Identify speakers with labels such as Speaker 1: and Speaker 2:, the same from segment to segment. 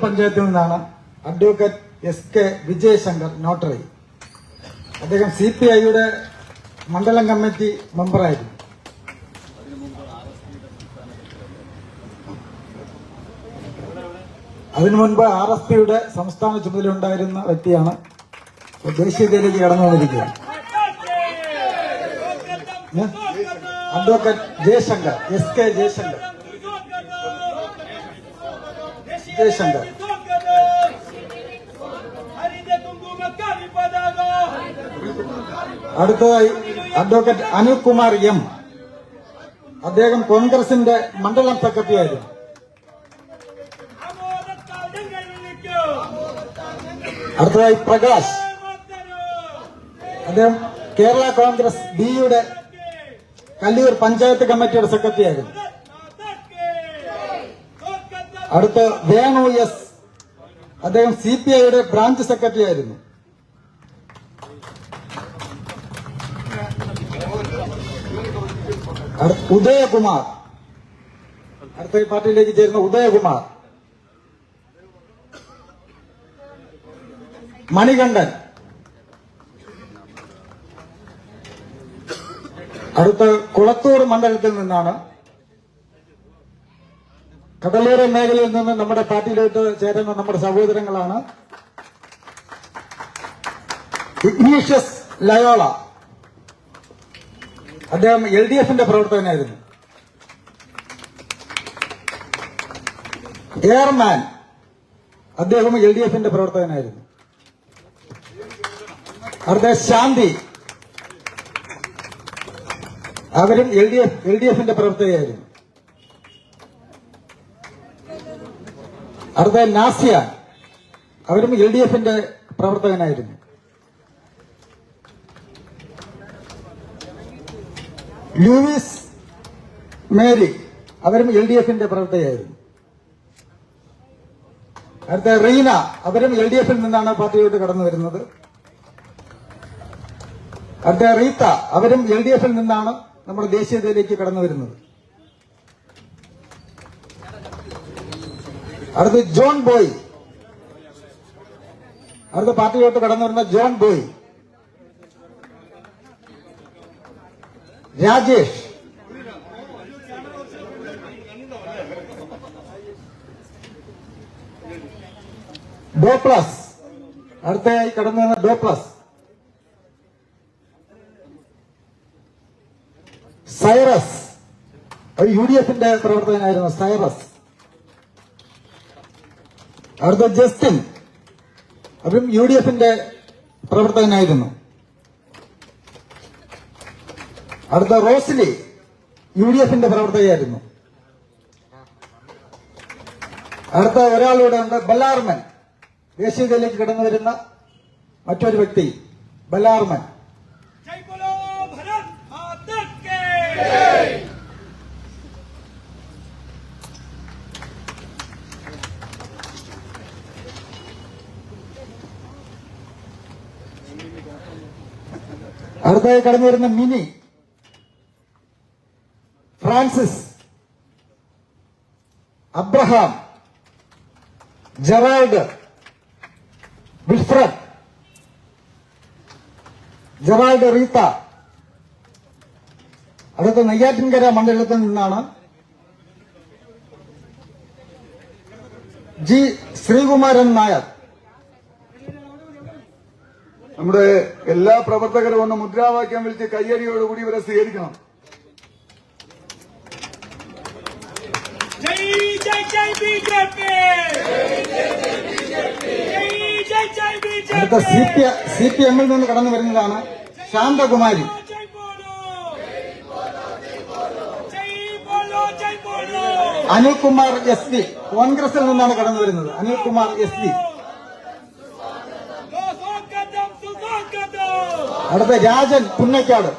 Speaker 1: പഞ്ചായത്തിൽ നിന്നാണ് advocate SK Vijayasankar notary. അദ്ദേഹം CPIയുടെ മണ്ഡലം കമ്മിറ്റി മെമ്പറായിരുന്നു. അതിനു മുൻപ് RSPയുടെ സംസ്ഥാന ചുമതലയുണ്ടായിരുന്ന വ്യക്തിയാണ്. ദേശീയതയിലേക്ക് കടന്നു വന്നിരിക്കുകയാണ്. Advocate Jaishankar, SK Jaishankar. അടുത്തതായി അഡ്വക്കേറ്റ് അനിൽകുമാർ M. അദ്ദേഹം കോൺഗ്രസിന്റെ മണ്ഡലം സെക്രട്ടറി ആയിരുന്നു. അടുത്തതായി പ്രകാശ്, അദ്ദേഹം കേരള കോൺഗ്രസ് B-യുടെ കല്ലൂർ പഞ്ചായത്ത് കമ്മിറ്റിയുടെ സെക്രട്ടറി ആയിരുന്നു. അടുത്ത വേണു S. അദ്ദേഹം CPIയുടെ ബ്രാഞ്ച് സെക്രട്ടറി ആയിരുന്നു. ഉദയകുമാർ, അടുത്ത പാർട്ടിയിലേക്ക് ചേരുന്ന ഉദയകുമാർ. മണികണ്ഠൻ, അടുത്ത കുളത്തൂർ മണ്ഡലത്തിൽ നിന്നാണ്. കടലോര മേഖലയിൽ നിന്ന് നമ്മുടെ പാർട്ടിയിലോട്ട് ചേരുന്ന നമ്മുടെ സഹോദരങ്ങളാണ്. ഇഗ്നീഷ്യസ് ലയോള, അദ്ദേഹം LDFന്റെ പ്രവർത്തകനായിരുന്നു. എയർമാൻ, അദ്ദേഹം LDFന്റെ പ്രവർത്തകനായിരുന്നു. അടുത്ത ശാന്തി, അവരും LDFന്റെ പ്രവർത്തകയായിരുന്നു. അടുത്ത നാസിയ, അവരും LDFന്റെ പ്രവർത്തകനായിരുന്നു. ലൂയിസ് മേരി, അവരും LDFന്റെ പ്രവർത്തകയായിരുന്നു. അടുത്ത റീന, അവരും LDFിൽ നിന്നാണ് പാർട്ടിയിലോട്ട് കടന്നു വരുന്നത്. അടുത്ത റീത്ത, അവരും LDFിൽ നിന്നാണ് നമ്മുടെ ദേശീയതയിലേക്ക് കടന്നു വരുന്നത്. അടുത്ത ജോൺ ബോയ്, അടുത്ത പാർട്ടിയിലോട്ട് കടന്നു വരുന്ന ജോൺ ബോയ്. രാജേഷ്, ഡോപ്ലസ്, അടുത്തയായി കടന്നു വരുന്ന ഡോപ്ലസ്. സൈറസ്, ഒരു UDFന്റെ പ്രവർത്തകനായിരുന്നു സൈറസ്. അടുത്ത ജസ്റ്റിൻ, അവരും UDFന്റെ പ്രവർത്തകനായിരുന്നു. അടുത്ത റോസ്ലി, UDFന്റെ പ്രവർത്തകയായിരുന്നു. അടുത്ത ഒരാളൂടെ ഉണ്ട്, ബലാർമൻ, ദേശീയതയിലേക്ക് കടന്നു വരുന്ന മറ്റൊരു വ്യക്തി ബലാർമൻ. അടുത്തായി കടന്നു വരുന്ന മിനി, ഫ്രാൻസിസ്, അബ്രഹാം, ജെറാൾഡ്, വിൽഫ്രഡ്, ജെറാൾഡ് റീത്ത. അടുത്ത നെയ്യാറ്റിൻകര മണ്ഡലത്തിൽ നിന്നാണ് G. ശ്രീകുമാരൻ നായർ.
Speaker 2: നമ്മുടെ എല്ലാ പ്രവർത്തകരും ഒന്ന് മുദ്രാവാക്യം വിളിച്ച് കയ്യടിയോടുകൂടി ഇവരെ സ്വീകരിക്കണം.
Speaker 1: അടുത്ത CPM-ൽ നിന്ന് കടന്നു വരുന്നതാണ് ശാന്തകുമാരി. അനിൽകുമാർ SD, കോൺഗ്രസിൽ നിന്നാണ് കടന്നു വരുന്നത്. അനിൽകുമാർ SD. അടുത്ത രാജൻ പുന്നക്കാട്.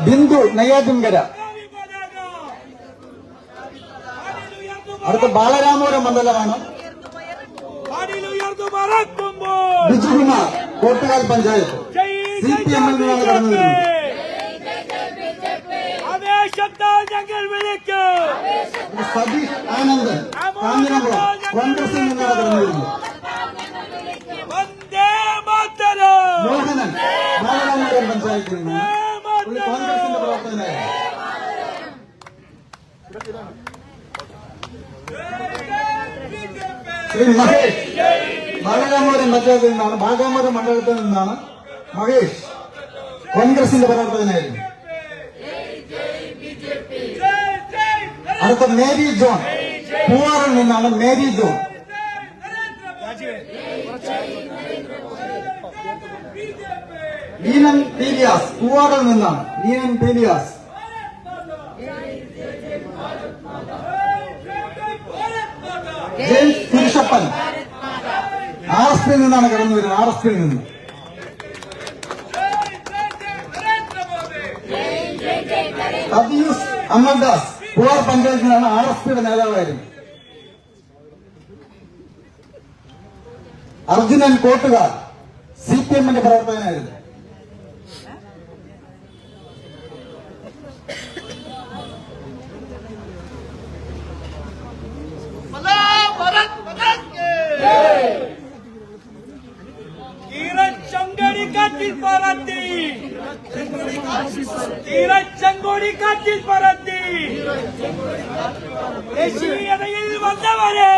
Speaker 1: ബിന്ദു നെയ്യാറ്റിൻകര. അടുത്ത ബാലരാമപുരം മണ്ഡലമാണ്. ബിജുകുമാർ, കോട്ടുകാൽ പഞ്ചായത്ത്. CPM-ൽ നിന്നാണ് കടന്നു വരുന്നത്.
Speaker 3: ആവേശത്താൽ ഞങ്ങൾ വിളിക്കും.
Speaker 1: സതീഷ് ആനന്ദൻ കാഞ്ഞിരംകുളം കോൺഗ്രസിൽ നിന്നാണ് കടന്നു വരുന്നത്.
Speaker 3: വന്ദേ മാതരം.
Speaker 1: മോഹനൻ നാരായണപുരം പഞ്ചായത്തിൽ നിന്ന് പുള്ളി കോൺഗ്രസിന്റെ പ്രവർത്തകനായിരുന്നു. ശ്രീ മഹേഷ് ബാലരാമപുരം പഞ്ചായത്തിൽ നിന്നാണ്, ബാലരാമപുരം മണ്ഡലത്തിൽ നിന്നാണ് മഹേഷ് കോൺഗ്രസിന്റെ പ്രവർത്തകനായിരുന്നു. അടുത്ത മേരി ജോൺ പൂവാറിൽ നിന്നാണ് മേരി ജോൺ. ലീനൻ പീലിയാസ് പൂവാറിൽ നിന്നാണ് ലീനൻ പീലിയാസ്. ജെയിംസ് പുരുഷപ്പൻ ആർഎസ്പിയിൽ നിന്നാണ് കടന്നു വരുന്നത്. ആർഎസ്പിയിൽ നിന്ന് അബിയൂസ് അമൽദാസ് പൂവാർ പഞ്ചായത്തിൽ നിന്നാണ് ആർഎസ്പിയുടെ നേതാവായിരുന്നു. അർജുനൻ കോട്ടുകാർ സിപിഎമ്മിന്റെ പ്രവർത്തകനായിരുന്നു.
Speaker 3: കാറ്റിൽ പറത്തി, തീരച്ചങ്കൊടി കാറ്റിൽ പറത്തി, ദേശീയതയിൽ വന്നവരെ,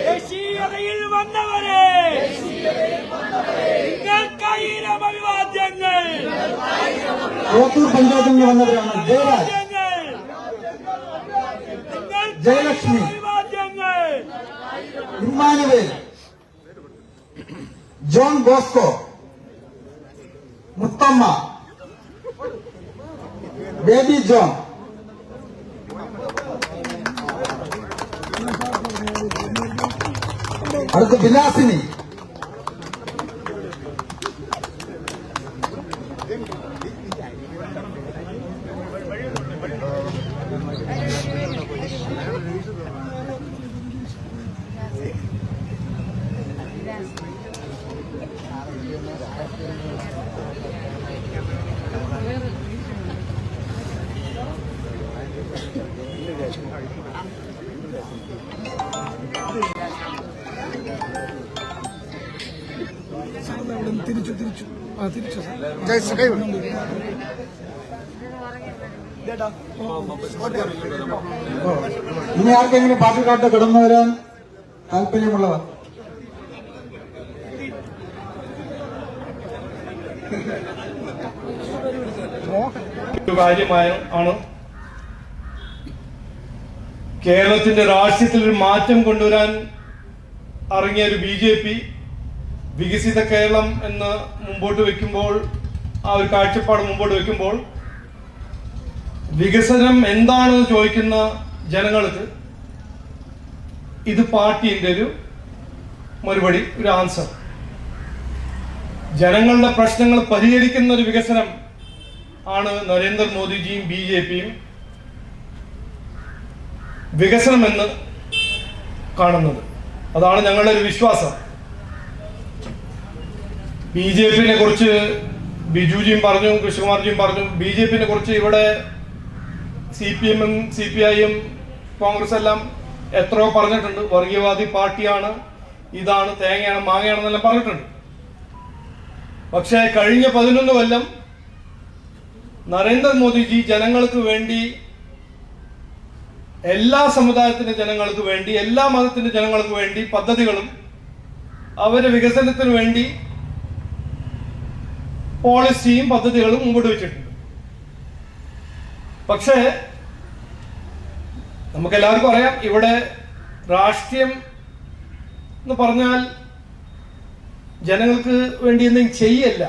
Speaker 3: ദേശീയതയിൽ വന്നവരെ, നിങ്ങൾക്കായിരം അഭിവാദ്യങ്ങൾ.
Speaker 1: കോട്ടൂർ പഞ്ചായത്തിൽ നിന്ന് വന്നവരാണ് ജയരാജ്, ജയലക്ഷ്മി, ഇമ്മാനുവേൽ, ജോൺ ബോസ്കോ, മുത്തമ്മ, ബേബി ജോൺ, അടുത്ത വിലാസിനി, ഇനി ആർക്കെങ്കിലും പാർട്ടിക്കാട്ട് കടന്നു വരാൻ താല്പര്യമുള്ളവർ?
Speaker 4: കാര്യമാണ് കേരളത്തിന്റെ രാഷ്ട്രീയത്തിൽ ഒരു മാറ്റം കൊണ്ടുവരാൻ ഇറങ്ങിയ ഒരു BJP വികസിത കേരളം എന്ന് മുമ്പോട്ട് വെക്കുമ്പോൾ, ആ ഒരു കാഴ്ചപ്പാട് മുമ്പോട്ട് വെക്കുമ്പോൾ, വികസനം എന്താണെന്ന് ചോദിക്കുന്ന ജനങ്ങൾക്ക് ഇത് പാർട്ടിന്റെ ഒരു മറുപടി, ഒരു ആൻസർ. ജനങ്ങളുടെ പ്രശ്നങ്ങൾ പരിഹരിക്കുന്ന ഒരു വികസനം ആണ് നരേന്ദ്രമോദിജിയും BJPയും വികസനമെന്ന് കാണുന്നത്. അതാണ് ഞങ്ങളുടെ ഒരു വിശ്വാസം. BJPനെ കുറിച്ച് ബിജുജിയും പറഞ്ഞു, കൃഷ്ണകുമാർജിയും പറഞ്ഞു. BJPനെ കുറിച്ച് ഇവിടെ CPM-ഉം CPI-യും കോൺഗ്രസ് എല്ലാം എത്രയോ പറഞ്ഞിട്ടുണ്ട്. വർഗീയവാദി പാർട്ടിയാണ്, ഇതാണ്, തേങ്ങയാണ്, മാങ്ങയാണെന്നെല്ലാം പറഞ്ഞിട്ടുണ്ട്. പക്ഷേ കഴിഞ്ഞ 11 കൊല്ലം നരേന്ദ്രമോദിജി ജനങ്ങൾക്ക് വേണ്ടി, എല്ലാ സമുദായത്തിന്റെ ജനങ്ങൾക്ക് വേണ്ടി, എല്ലാ മതത്തിന്റെ ജനങ്ങൾക്ക് വേണ്ടി പദ്ധതികളും അവരുടെ വികസനത്തിന് വേണ്ടി പോളിസിയും പദ്ധതികളും മുമ്പോട്ട് വെച്ചിട്ടുണ്ട്. പക്ഷേ നമുക്കെല്ലാവർക്കും അറിയാം, ഇവിടെ രാഷ്ട്രീയം എന്ന് പറഞ്ഞാൽ ജനങ്ങൾക്ക് വേണ്ടി എന്തെങ്കിലും ചെയ്യല്ല,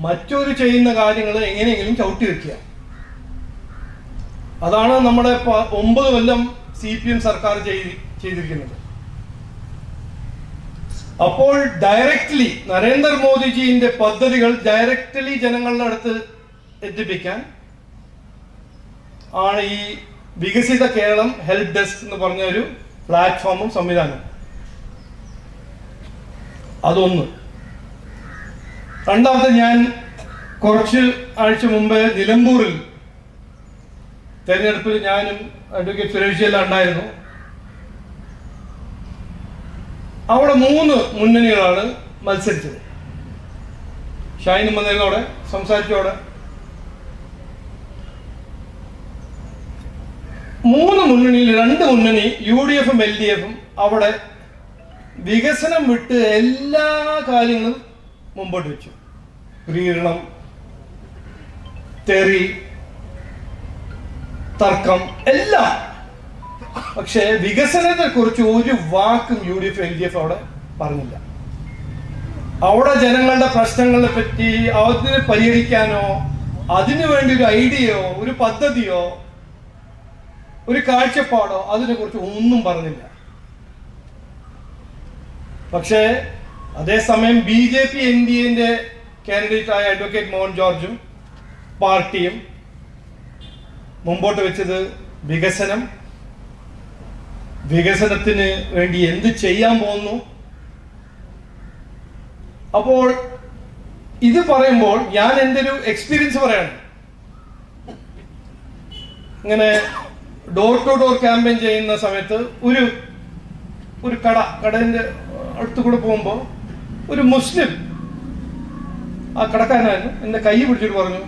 Speaker 4: മറ്റൊരു ചെയ്യുന്ന കാര്യങ്ങൾ എങ്ങനെയെങ്കിലും ചവിട്ടി വെക്കുക. അതാണ് നമ്മുടെ 9 കൊല്ലം CPM സർക്കാർ ചെയ്തിരിക്കുന്നത്. അപ്പോൾ ഡയറക്റ്റ്ലി നരേന്ദ്രമോദിജിന്റെ പദ്ധതികൾ ഡയറക്റ്റ്ലി ജനങ്ങളുടെ അടുത്ത് എത്തിപ്പിക്കാൻ ആണ് ഈ വികസിത കേരളം ഹെൽപ്പ് ഡെസ്ക് എന്ന് പറഞ്ഞ ഒരു പ്ലാറ്റ്ഫോമും സംവിധാനം. അതൊന്ന്. രണ്ടാമത്തെ, ഞാൻ കുറച്ച് ആഴ്ച മുമ്പ് നിലമ്പൂരിൽ തെരഞ്ഞെടുപ്പിൽ ഞാനും അഡ്വക്കേറ്റ് സുരേഷ് എല്ലാം ഉണ്ടായിരുന്നു. അവിടെ 3 മുന്നണികളാണ് മത്സരിച്ചത്. ഷൈനും വന്നതോടെ സംസാരിച്ചോടെ 3 മുന്നണിയിൽ 2 മുന്നണി UDF-ഉം LDF-ഉം അവിടെ വികസനം വിട്ട് എല്ലാ കാര്യങ്ങളും മുമ്പോട്ട് വെച്ചു. പ്രീകരണം, തെറി, തർക്കം എല്ലാം. പക്ഷേ വികസനത്തെ കുറിച്ച് ഒരു വാക്കും UDF LDF അവിടെ പറഞ്ഞില്ല. അവിടെ ജനങ്ങളുടെ പ്രശ്നങ്ങളെ പറ്റി അതിനെ പരിഹരിക്കാനോ അതിനു വേണ്ടി ഒരു ഐഡിയയോ ഒരു പദ്ധതിയോ ഒരു കാഴ്ചപ്പാടോ അതിനെ കുറിച്ച് ഒന്നും പറഞ്ഞില്ല. പക്ഷേ അതേസമയം BJP NDA കാൻഡിഡേറ്റ് ആയ അഡ്വക്കേറ്റ് മോഹൻ ജോർജും പാർട്ടിയും മുമ്പോട്ട് വെച്ചത് വികസനത്തിന് വേണ്ടി എന്ത് ചെയ്യാൻ പോകുന്നു. അപ്പോൾ ഇത് പറയുമ്പോൾ ഞാൻ എൻ്റെ ഒരു എക്സ്പീരിയൻസ് പറയാണ്. ഇങ്ങനെ ഡോർ ടു ഡോർ ക്യാമ്പയിൻ ചെയ്യുന്ന സമയത്ത് ഒരു കടന്റെ അടുത്ത് കൂടെ പോകുമ്പോൾ ഒരു മുസ്ലിം ആ കടക്കാരനായിരുന്നു എന്നെ കൈ പിടിച്ചിട്ട് പറഞ്ഞു,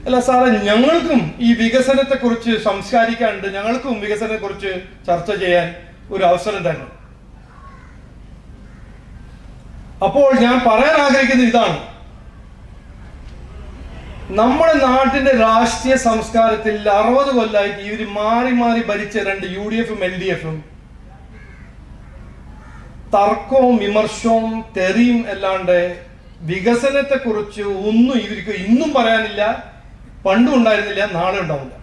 Speaker 4: അല്ല സാറേ, ഞങ്ങൾക്കും ഈ വികസനത്തെ കുറിച്ച് സംസാരിക്കാനുണ്ട്, ഞങ്ങൾക്കും വികസനത്തെ കുറിച്ച് ചർച്ച ചെയ്യാൻ ഒരു അവസരം തരണം. അപ്പോൾ ഞാൻ പറയാൻ ആഗ്രഹിക്കുന്നത് ഇതാണ്, നമ്മുടെ നാട്ടിന്റെ രാഷ്ട്രീയ സംസ്കാരത്തിൽ 60 കൊല്ലമായിട്ട് ഇവര് മാറി മാറി ഭരിച്ച 2 UDF-ഉം LDF-ഉം തർക്കവും വിമർശവും തെറിയും അല്ലാണ്ട് വികസനത്തെ കുറിച്ച് ഒന്നും ഇവർക്ക് ഇന്നും പറയാനില്ല, പണ്ടും ഉണ്ടായിരുന്നില്ല, നാളെ ഉണ്ടാവില്ല.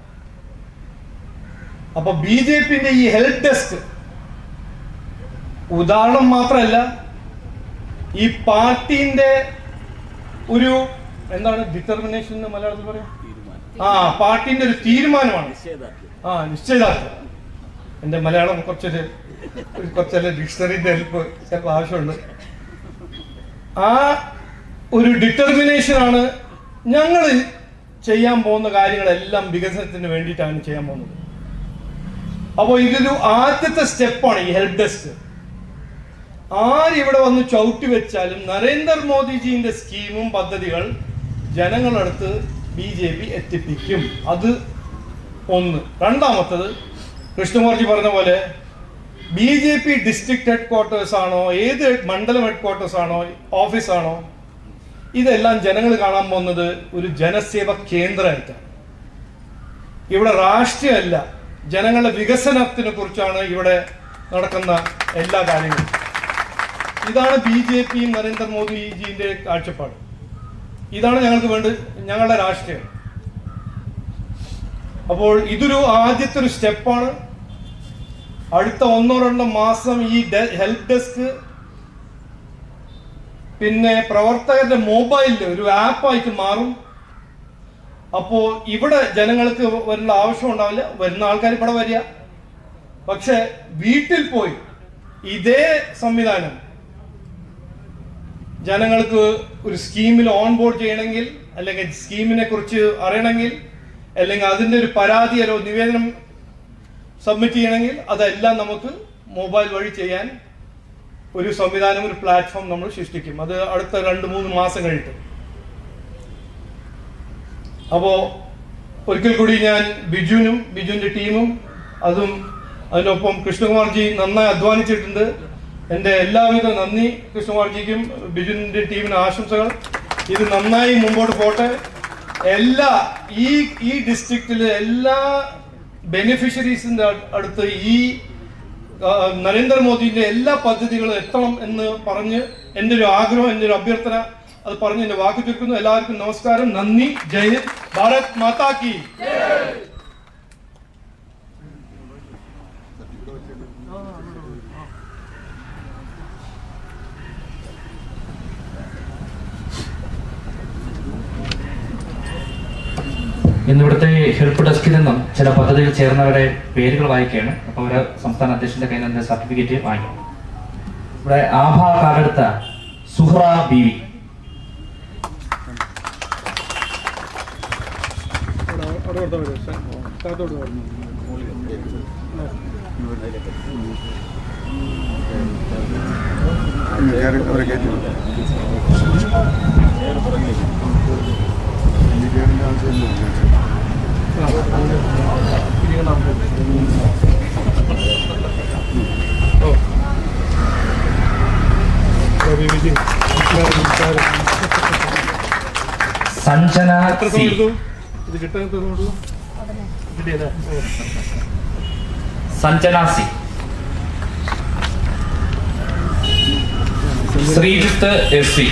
Speaker 4: അപ്പൊ BJP-ന്റെ ഈ ഹെൽപ്പ് ഡെസ്ക് ഉദാഹരണം മാത്രമല്ല, ഈ പാർട്ടിന്റെ ഒരു എന്താണ് ഡിറ്റർമിനേഷൻ എന്ന് മലയാളത്തിൽ പറയാം, പാർട്ടിന്റെ ഒരു തീരുമാനമാണ്. നിശ്ചയദാർഢ്യം. എന്റെ മലയാളം കുറച്ചൊരു ഡിക്ഷണറിന്റെ ഹെൽപ്പ് ചിലപ്പോൾ ആവശ്യമുണ്ട്. ആ ഒരു ഡിറ്റർമിനേഷൻ ആണ് ഞങ്ങൾ ചെയ്യാൻ പോകുന്ന കാര്യങ്ങളെല്ലാം വികസനത്തിന് വേണ്ടിയിട്ടാണ് ചെയ്യാൻ പോകുന്നത്. അപ്പോൾ ഇതൊരു ആദ്യത്തെ സ്റ്റെപ്പാണ് ഈ ഹെൽപ്പ് ഡെസ്ക്. ആരിവിടെ വന്ന് ചവിട്ടി വെച്ചാലും നരേന്ദ്രമോദിജിന്റെ സ്കീമും പദ്ധതികൾ ജനങ്ങളുടെ അടുത്ത് BJP എത്തിപ്പിക്കും. അത് ഒന്ന്. രണ്ടാമത്തത്, കൃഷ്ണകുമാർജി പറഞ്ഞ പോലെ BJP ഡിസ്ട്രിക്ട് ഹെഡ് ക്വാർട്ടേഴ്സ് ആണോ, ഏത് മണ്ഡലം ഹെഡ് ക്വാർട്ടേഴ്സ് ആണോ, ഓഫീസാണോ, ഇതെല്ലാം ജനങ്ങൾ കാണാൻ പോകുന്നത് ഒരു ജനസേവ കേന്ദ്രമായിട്ടാണ്. ഇവിടെ രാഷ്ട്രീയമല്ല, ജനങ്ങളുടെ വികസനത്തിനെ കുറിച്ചാണ് ഇവിടെ നടക്കുന്ന എല്ലാ കാര്യങ്ങളും. ഇതാണ് BJP നരേന്ദ്രമോദിജിന്റെ കാഴ്ചപ്പാട്. ഇതാണ് ഞങ്ങൾക്ക് വേണ്ടത്, ഞങ്ങളുടെ രാഷ്ട്രീയം. അപ്പോൾ ഇതൊരു ആദ്യത്തെ ഒരു സ്റ്റെപ്പാണ്. അടുത്ത 1-2 മാസം ഈ ഹെൽപ്പ് ഡെസ്ക് പിന്നെ പ്രവർത്തകരുടെ മൊബൈലിൽ ഒരു ആപ്പായിട്ട് മാറും. അപ്പോ ഇവിടെ ജനങ്ങൾക്ക് വരുന്ന ആവശ്യം ഉണ്ടാവില്ല, വരുന്ന ആൾക്കാർ ഇവിടെ വരിക. പക്ഷെ വീട്ടിൽ പോയി ഇതേ സംവിധാനം ജനങ്ങൾക്ക് ഒരു സ്കീമിൽ ഓൺ ബോർഡ് ചെയ്യണമെങ്കിൽ, അല്ലെങ്കിൽ സ്കീമിനെ കുറിച്ച് അറിയണമെങ്കിൽ, അല്ലെങ്കിൽ അതിന്റെ ഒരു പരാതി ഒരു നിവേദനം സബ്മിറ്റ് ചെയ്യണമെങ്കിൽ അതെല്ലാം നമുക്ക് മൊബൈൽ വഴി ചെയ്യാൻ ഒരു സംവിധാനം, ഒരു പ്ലാറ്റ്ഫോം നമ്മൾ സൃഷ്ടിക്കും. അത് അടുത്ത 2-3 മാസം കഴിഞ്ഞിട്ട്. അപ്പോ ഒരിക്കൽ കൂടി ഞാൻ ബിജുവിന്റെ ടീമും അതിനൊപ്പം കൃഷ്ണകുമാർജി നന്നായി അധ്വാനിച്ചിട്ടുണ്ട്. എൻ്റെ എല്ലാവിധ നന്ദി കൃഷ്ണകുമാർജിക്കും ബിജുവിന്റെ ടീമിന് ആശംസകൾ. ഇത് നന്നായി മുമ്പോട്ട് പോട്ടെ. ഈ ഡിസ്ട്രിക്റ്റിലെ എല്ലാ ബെനിഫിഷ്യറീസിന്റെ അടുത്ത് ഈ നരേന്ദ്രമോദിന്റെ എല്ലാ പദ്ധതികളും എത്തണം എന്ന് പറഞ്ഞ് എൻ്റെ ഒരു ആഗ്രഹം, എൻ്റെ ഒരു അഭ്യർത്ഥന അത് പറഞ്ഞ് എൻ്റെ വാക്ക് ചുരുക്കുന്നു. എല്ലാവർക്കും നമസ്കാരം, നന്ദി, ജയ് ഹിന്ദ്, ഭാരത് മാതാ കി.
Speaker 5: ഇന്നിവിടുത്തെ ഹെൽപ്പ് ഡെസ്കിൽ നിന്നും ചില പദ്ധതികൾ ചേർന്നവരുടെ പേരുകൾ വായിക്കുകയാണ്. അപ്പോൾ അവരെ സംസ്ഥാന അധ്യക്ഷന്റെ കയ്യിൽ നിന്ന് സർട്ടിഫിക്കറ്റ് വാങ്ങിക്കും. ഇവിടെ ആഭ കാർഡെടുത്ത സുഹ്റ ബീവി,
Speaker 2: അവരെ കയറ്റി
Speaker 5: Sanjana C. Sanjana C. Sreejith S C.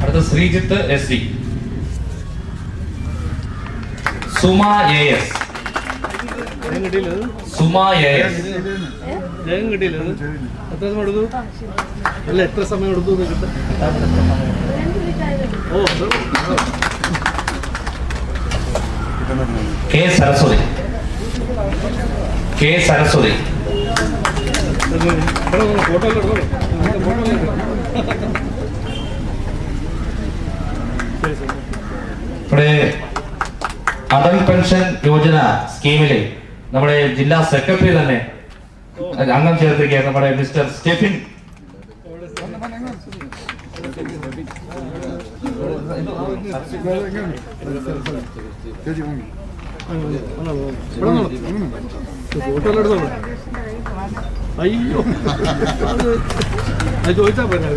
Speaker 5: അടുത്ത Sreejith S C. Suma A S. Suma A S.
Speaker 6: എത്ര സമയം എടുത്തു
Speaker 5: കെ സരസ്വതി. കെ സരസ്വതി. ഇവിടെ അടൽ പെൻഷൻ യോജന സ്കീമിലെ നമ്മുടെ ജില്ലാ സെക്രട്ടറി തന്നെ അംഗം ചേർത്തിരിക്കുകയാണ് നമ്മുടെ മിസ്റ്റർ സ്റ്റെഫിൻ.
Speaker 6: അയ്യോ അത് ചോദിച്ചാ പോരാ.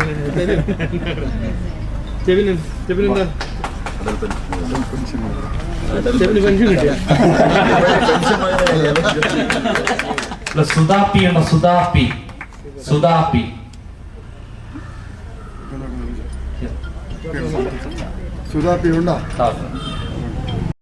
Speaker 6: ചെവിനെന്താ ചെവിന് പെൻഷൻ കിട്ടിയ
Speaker 5: സുധാപി ഉണ്ട്. സുധാപി. സുധാപി.
Speaker 2: സുധാപി ഉണ്ടോ?